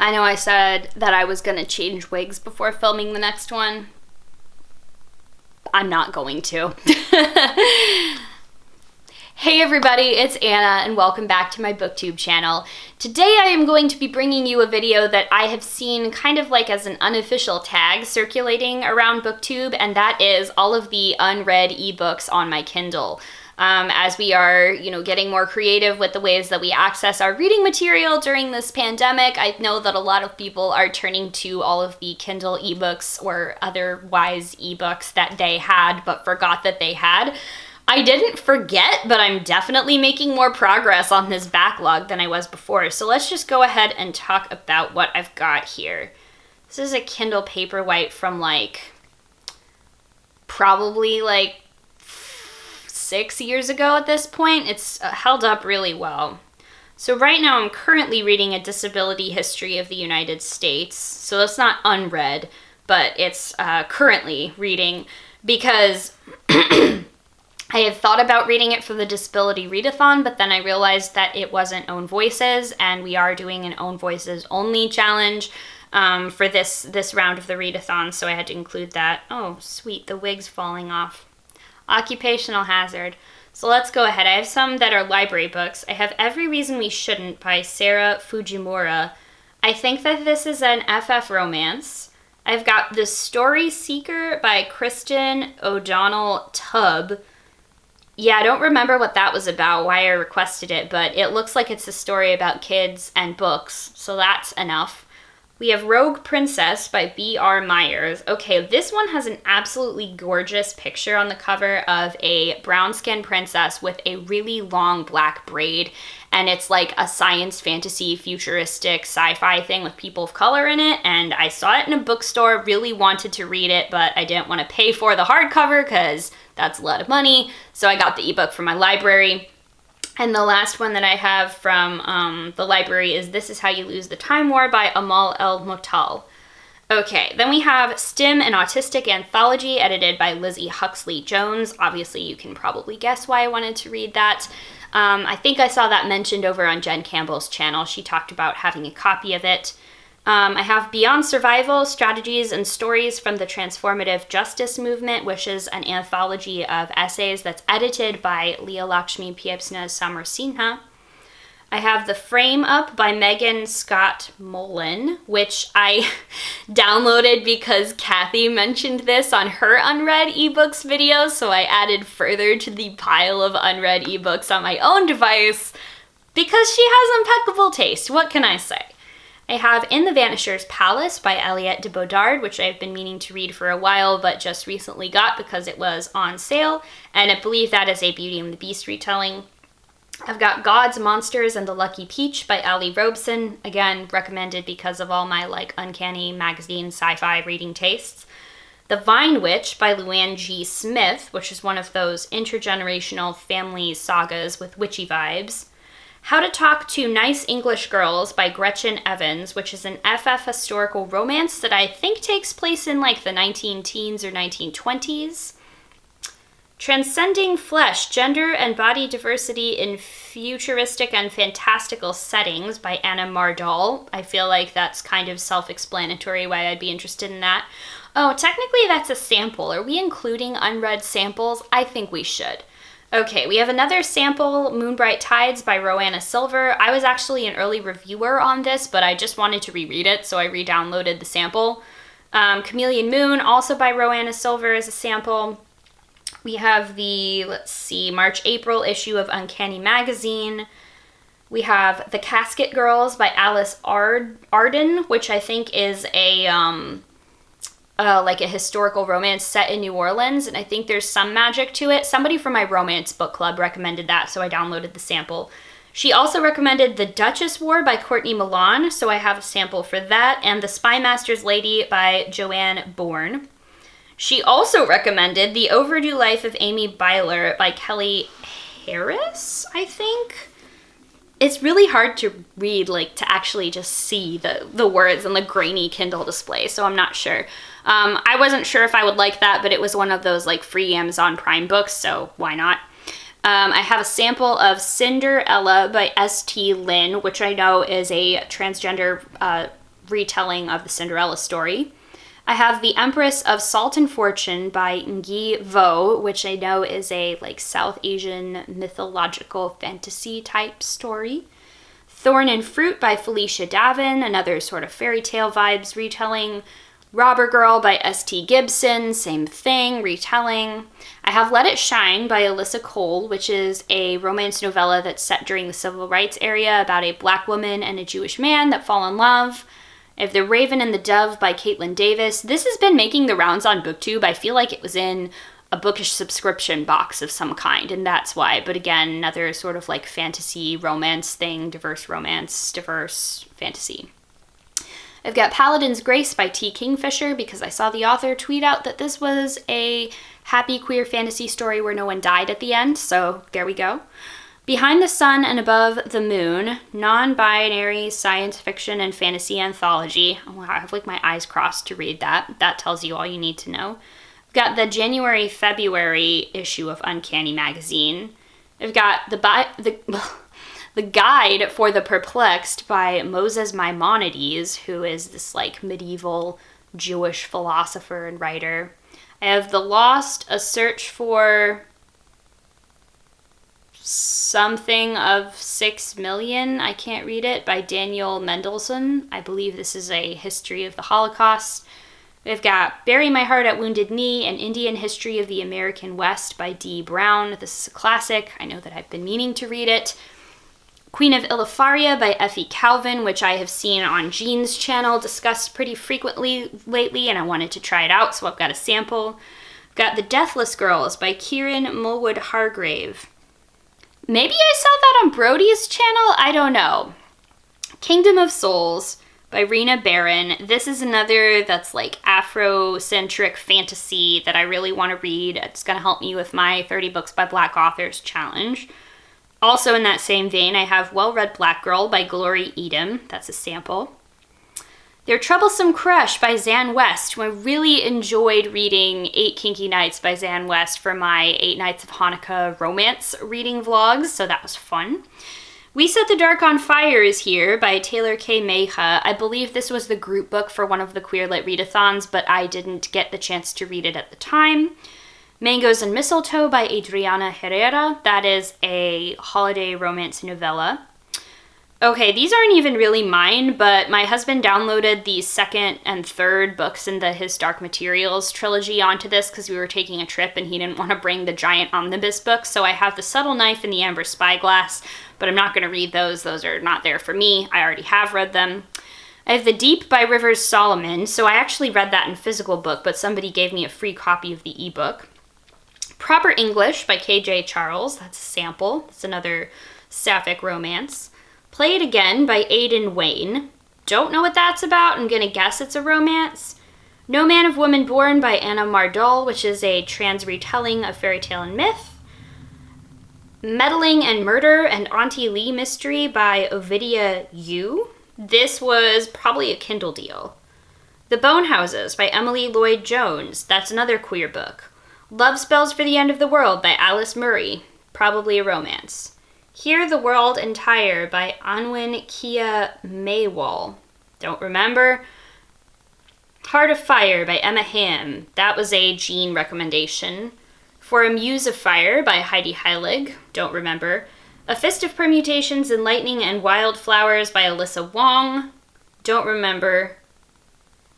I know I said that I was going to change wigs before filming the next one. I'm not going to. Hey everybody, it's Anna and welcome back to my BookTube channel. Today I am going to be bringing you a video that I have seen kind of like as an unofficial tag circulating around BookTube, and that is all of the unread ebooks on my Kindle. As we are, getting more creative with the ways that we access our reading material during this pandemic, I know that a lot of people are turning to all of the Kindle ebooks or otherwise ebooks that they had but forgot that they had. I didn't forget, but I'm definitely making more progress on this backlog than I was before. So let's just go ahead and talk about what I've got here. This is a Kindle Paperwhite from probably 6 years ago at this point. It's held up really well. So right now I'm currently reading A Disability History of the United States. So it's not unread, but it's currently reading because I had thought about reading it for the Disability Readathon, but then I realized that it wasn't Own Voices, and we are doing an Own Voices only challenge for this round of the readathon, so I had to include that. Oh, sweet, the wig's falling off. Occupational hazard. So let's go ahead. I have some that are library books. I have Every Reason We Shouldn't by Sarah Fujimura. I think that this is an FF romance. I've got The Story Seeker by Kristen O'Donnell Tubb. Yeah, I don't remember what that was about, why I requested it, but it looks like it's a story about kids and books, so that's enough. We have Rogue Princess by B.R. Myers. Okay, this one has an absolutely gorgeous picture on the cover of a brown-skinned princess with a really long black braid, and it's like a science fantasy futuristic sci-fi thing with people of color in it, and I saw it in a bookstore, really wanted to read it, but I didn't want to pay for the hardcover because that's a lot of money, so I got the ebook from my library. And the last one that I have from the library is This Is How You Lose the Time War by Amal El-Motal. Okay, then we have STEM and Autistic Anthology, edited by Lizzie Huxley Jones. Obviously, you can probably guess why I wanted to read that. I think I saw that mentioned over on Jen Campbell's channel. She talked about having a copy of it. I have Beyond Survival, Strategies and Stories from the Transformative Justice Movement, which is an anthology of essays that's edited by Leah Lakshmi Piepzna Samarsinha. I have The Frame Up by Megan Scott Mullen, which I downloaded because Kathy mentioned this on her unread ebooks video, so I added further to the pile of unread ebooks on my own device because she has impeccable taste. What can I say? I have In the Vanisher's Palace by Aliette de Bodard, which I've been meaning to read for a while, but just recently got because it was on sale, and I believe that is a Beauty and the Beast retelling. I've got Gods, Monsters, and the Lucky Peach by Ali Robeson, again, recommended because of all my, uncanny magazine sci-fi reading tastes. The Vine Witch by Luann G. Smith, which is one of those intergenerational family sagas with witchy vibes. How to Talk to Nice English Girls by Gretchen Evans, which is an FF historical romance that I think takes place in the 19-teens or 1920s. Transcending Flesh, Gender and Body Diversity in Futuristic and Fantastical Settings by Anna Mardal. I feel like that's kind of self-explanatory why I'd be interested in that. Oh, technically that's a sample. Are we including unread samples? I think we should. Okay, we have another sample, Moonbright Tides by Roanna Silver. I was actually an early reviewer on this, but I just wanted to reread it, so I re-downloaded the sample. Chameleon Moon, also by Roanna Silver, is a sample. We have the, March-April issue of Uncanny Magazine. We have The Casket Girls by Alice Arden, which I think is a historical romance set in New Orleans, and I think there's some magic to it. Somebody from my romance book club recommended that, so I downloaded the sample. She also recommended The Duchess War by Courtney Milan, so I have a sample for that, and The Spy Master's Lady by Joanne Bourne. She also recommended The Overdue Life of Amy Byler by Kelly Harris, I think. It's really hard to read, to actually just see the words on the grainy Kindle display, so I'm not sure. I wasn't sure if I would like that, but it was one of those, free Amazon Prime books, so why not? I have a sample of Cinderella by S.T. Lin, which I know is a transgender retelling of the Cinderella story. I have The Empress of Salt and Fortune by Ngi Vo, which I know is a like South Asian mythological fantasy type story. Thorn and Fruit by Felicia Davin, another sort of fairy tale vibes retelling. Robber Girl by S.T. Gibson, same thing, retelling. I have Let It Shine by Alyssa Cole, which is a romance novella that's set during the civil rights era about a black woman and a Jewish man that fall in love. I have The Raven and the Dove by Caitlin Davis. This has been making the rounds on BookTube. I feel like it was in a bookish subscription box of some kind, and that's why. But again, another sort of like fantasy romance thing, diverse romance, diverse fantasy. I've got Paladin's Grace by T. Kingfisher because I saw the author tweet out that this was a happy queer fantasy story where no one died at the end, so there we go. Behind the Sun and Above the Moon, non-binary science fiction and fantasy anthology. Oh, I have like my eyes crossed to read that. That tells you all you need to know. I've got the January-February issue of Uncanny Magazine. I've got the Guide for the Perplexed by Moses Maimonides, who is this like medieval Jewish philosopher and writer. I have The Lost, A Search for Something of 6 Million, I can't read it, by Daniel Mendelsohn. I believe this is a history of the Holocaust. We've got Bury My Heart at Wounded Knee, An Indian History of the American West by D. Brown. This is a classic. I know that I've been meaning to read it. Queen of Illifaria by Effie Calvin, which I have seen on Jean's channel discussed pretty frequently lately, and I wanted to try it out, so I've got a sample. I've got The Deathless Girls by Kieran Mulwood Hargrave. Maybe I saw that on Brody's channel? I don't know. Kingdom of Souls by Rena Barron. This is another that's like Afrocentric fantasy that I really want to read. It's going to help me with my 30 Books by Black Authors challenge. Also in that same vein, I have Well Read Black Girl by Glory Edom. That's a sample. Their Troublesome Crush by Zan West, who I really enjoyed reading 8 Kinky Nights by Zan West for my 8 Nights of Hanukkah romance reading vlogs, so that was fun. We Set the Dark on Fire is here by Taylor K. Meja. I believe this was the group book for one of the Queer Lit Readathons, but I didn't get the chance to read it at the time. Mangoes and Mistletoe by Adriana Herrera. That is a holiday romance novella. Okay, these aren't even really mine, but my husband downloaded the second and third books in his Dark Materials trilogy onto this because we were taking a trip and he didn't want to bring the giant omnibus book. So I have The Subtle Knife and The Amber Spyglass, but I'm not going to read those. Those are not there for me. I already have read them. I have The Deep by Rivers Solomon. So I actually read that in physical book, but somebody gave me a free copy of the ebook. Proper English by K.J. Charles. That's a sample. It's another sapphic romance. Play It Again by Aidan Wayne. Don't know what that's about. I'm going to guess it's a romance. No Man of Woman Born by Anna Mardol, which is a trans retelling of fairy tale and myth. Meddling and Murder and Auntie Lee Mystery by Ovidia Yu. This was probably a Kindle deal. The Bone Houses by Emily Lloyd Jones. That's another queer book. Love Spells for the End of the World by Alice Murray. Probably a romance. Hear the World Entire by Anwin Kia Maywall. Don't remember. Heart of Fire by Emma Hamm. That was a Jean recommendation. For a Muse of Fire by Heidi Heilig. Don't remember. A Fist of Permutations in Lightning and Wildflowers by Alyssa Wong. Don't remember.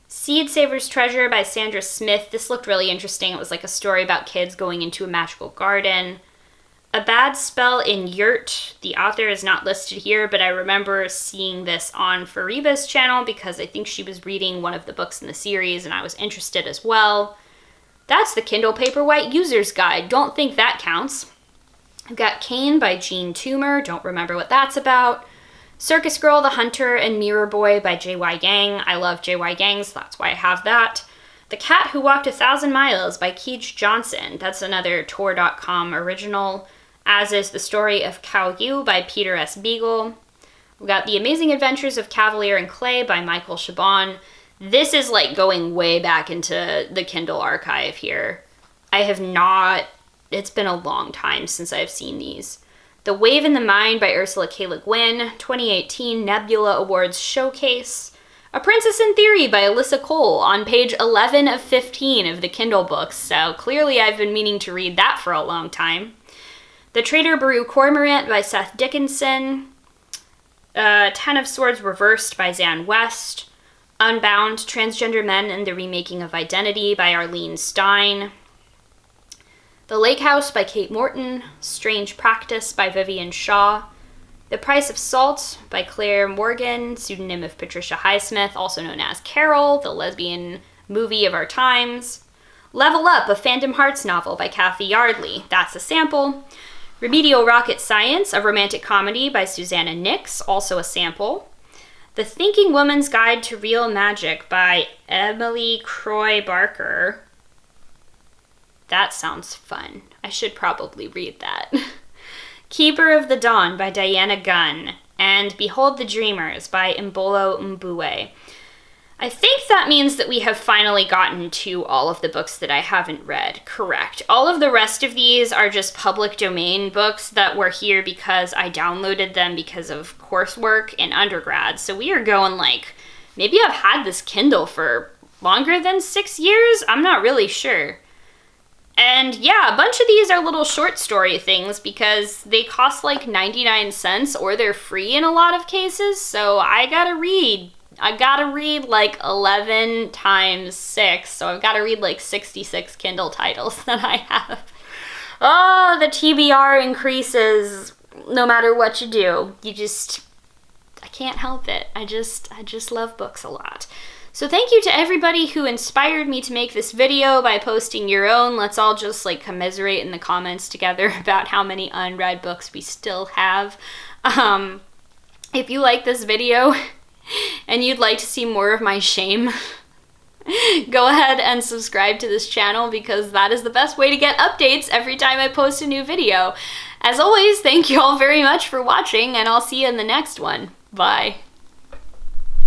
Seed Saver's Treasure by Sandra Smith. This looked really interesting. It was like a story about kids going into a magical garden. A Bad Spell in Yurt. The author is not listed here, but I remember seeing this on Fariba's channel because I think she was reading one of the books in the series and I was interested as well. That's the Kindle Paperwhite User's Guide. Don't think that counts. I've got Kane by Jean Toomer. Don't remember what that's about. Circus Girl, The Hunter, and Mirror Boy by J.Y. Yang. I love J.Y. Yang, so that's why I have that. The Cat Who Walked 1,000 Miles by Keach Johnson. That's another Tor.com original. As is The Story of Cao Yu by Peter S. Beagle. We've got The Amazing Adventures of Cavalier and Clay by Michael Chabon. This is like going way back into the Kindle archive here. I have not, it's been a long time since I've seen these. The Wave in the Mind by Ursula K. Le Guin, 2018 Nebula Awards Showcase. A Princess in Theory by Alyssa Cole on page 11 of 15 of the Kindle books, so clearly I've been meaning to read that for a long time. The Traitor Baru Cormorant by Seth Dickinson. Ten of Swords Reversed by Zan West. Unbound, Transgender Men and the Remaking of Identity by Arlene Stein. The Lake House by Kate Morton. Strange Practice by Vivian Shaw. The Price of Salt by Claire Morgan, pseudonym of Patricia Highsmith, also known as Carol, the lesbian movie of our times. Level Up, a Fandom Hearts novel by Kathy Yardley. That's a sample. Remedial Rocket Science, a romantic comedy by Susanna Nix, also a sample. The Thinking Woman's Guide to Real Magic by Emily Croy Barker. That sounds fun. I should probably read that. Keeper of the Dawn by Diana Gunn, and Behold the Dreamers by Mbolo Mbue. I think that means that we have finally gotten to all of the books that I haven't read. Correct. All of the rest of these are just public domain books that were here because I downloaded them because of coursework in undergrad. So we are going like, maybe I've had this Kindle for longer than 6 years? I'm not really sure. And yeah, a bunch of these are little short story things because they cost like 99 cents or they're free in a lot of cases. So I gotta read like 11 times 6. So I've gotta read like 66 Kindle titles that I have. Oh, the TBR increases no matter what you do. I can't help it. I just love books a lot. So thank you to everybody who inspired me to make this video by posting your own. Let's all just like commiserate in the comments together about how many unread books we still have. If you like this video and you'd like to see more of my shame, go ahead and subscribe to this channel because that is the best way to get updates every time I post a new video. As always, thank you all very much for watching and I'll see you in the next one. Bye.